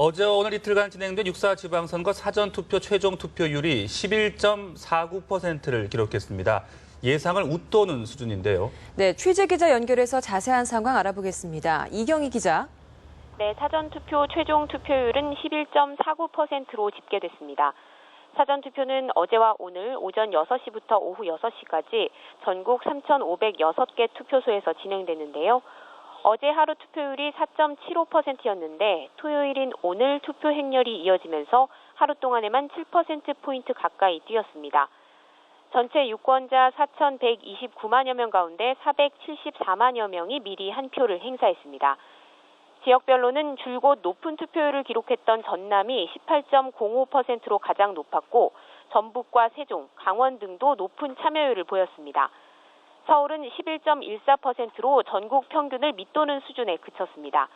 어제와 오늘 이틀간 진행된 6.4 지방선거 사전투표 최종 투표율이 11.49%를 기록했습니다. 예상을 웃도는 수준인데요. 네, 취재기자 연결해서 자세한 상황 알아보겠습니다. 이경희 기자. 네, 사전투표 최종 투표율은 11.49%로 집계됐습니다. 사전투표는 어제와 오늘 오전 6시부터 오후 6시까지 전국 3,506개 투표소에서 진행됐는데요. 어제 하루 투표율이 4.75%였는데 토요일인 오늘 투표 행렬이 이어지면서 하루 동안에만 7%포인트 가까이 뛰었습니다. 전체 유권자 4,129만여 명 가운데 474만여 명이 미리 한 표를 행사했습니다. 지역별로는 줄곧 높은 투표율을 기록했던 전남이 18.05%로 가장 높았고 전북과 세종, 강원 등도 높은 참여율을 보였습니다. 서울은 11.14%로 전국 평균을 밑도는 수준에 그쳤습니다.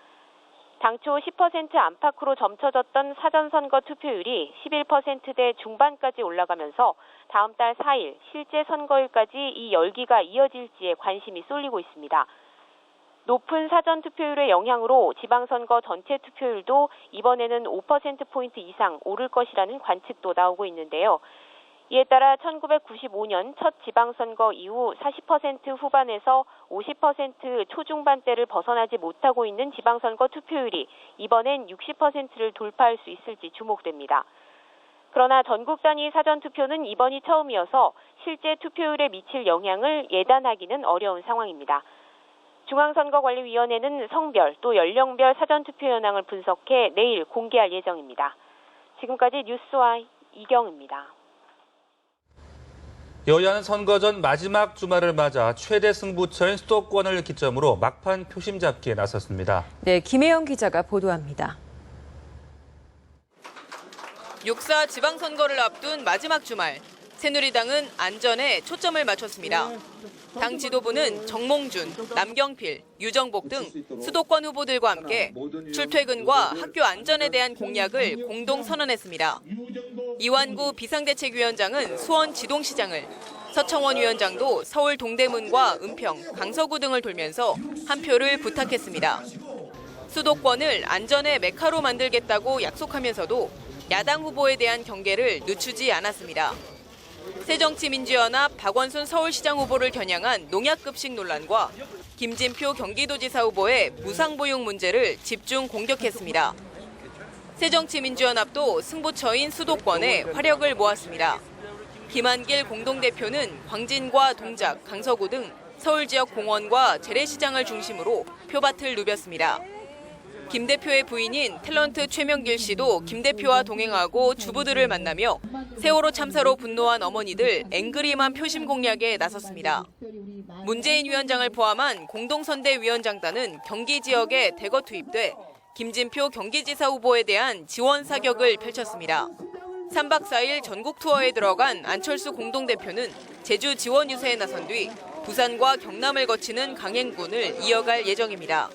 당초 10% 안팎으로 점쳐졌던 사전선거 투표율이 11%대 중반까지 올라가면서 다음 달 4일 실제 선거일까지 이 열기가 이어질지에 관심이 쏠리고 있습니다. 높은 사전투표율의 영향으로 지방선거 전체 투표율도 이번에는 5%포인트 이상 오를 것이라는 관측도 나오고 있는데요. 이에 따라 1995년 첫 지방선거 이후 40% 후반에서 50% 초중반대를 벗어나지 못하고 있는 지방선거 투표율이 이번엔 60%를 돌파할 수 있을지 주목됩니다. 그러나 전국 단위 사전투표는 이번이 처음이어서 실제 투표율에 미칠 영향을 예단하기는 어려운 상황입니다. 중앙선거관리위원회는 성별 또 연령별 사전투표 현황을 분석해 내일 공개할 예정입니다. 지금까지 뉴스와이 이경입니다. 여야는 선거 전 마지막 주말을 맞아 최대 승부처인 수도권을 기점으로 막판 표심 잡기에 나섰습니다. 네, 김혜영 기자가 보도합니다. 6.4 지방선거를 앞둔 마지막 주말, 새누리당은 안전에 초점을 맞췄습니다. 당 지도부는 정몽준, 남경필, 유정복 등 수도권 후보들과 함께 출퇴근과 학교 안전에 대한 공약을 공동 선언했습니다. 이완구 비상대책위원장은 수원 지동시장을, 서청원 위원장도 서울 동대문과 은평, 강서구 등을 돌면서 한 표를 부탁했습니다. 수도권을 안전의 메카로 만들겠다고 약속하면서도 야당 후보에 대한 경계를 늦추지 않았습니다. 새정치민주연합 박원순 서울시장 후보를 겨냥한 농약급식 논란과 김진표 경기도지사 후보의 무상보육 문제를 집중 공격했습니다. 새정치민주연합도 승부처인 수도권에 화력을 모았습니다. 김한길 공동대표는 광진과 동작, 강서구 등 서울 지역 공원과 재래시장을 중심으로 표밭을 누볐습니다. 김 대표의 부인인 탤런트 최명길 씨도 김 대표와 동행하고 주부들을 만나며 세월호 참사로 분노한 어머니들 앵그리만 표심 공략에 나섰습니다. 문재인 위원장을 포함한 공동선대위원장단은 경기 지역에 대거 투입돼 김진표 경기지사 후보에 대한 지원 사격을 펼쳤습니다. 3박 4일 전국 투어에 들어간 안철수 공동대표는 제주 지원 유세에 나선 뒤 부산과 경남을 거치는 강행군을 이어갈 예정입니다.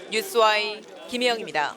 뉴스와이 김혜영입니다.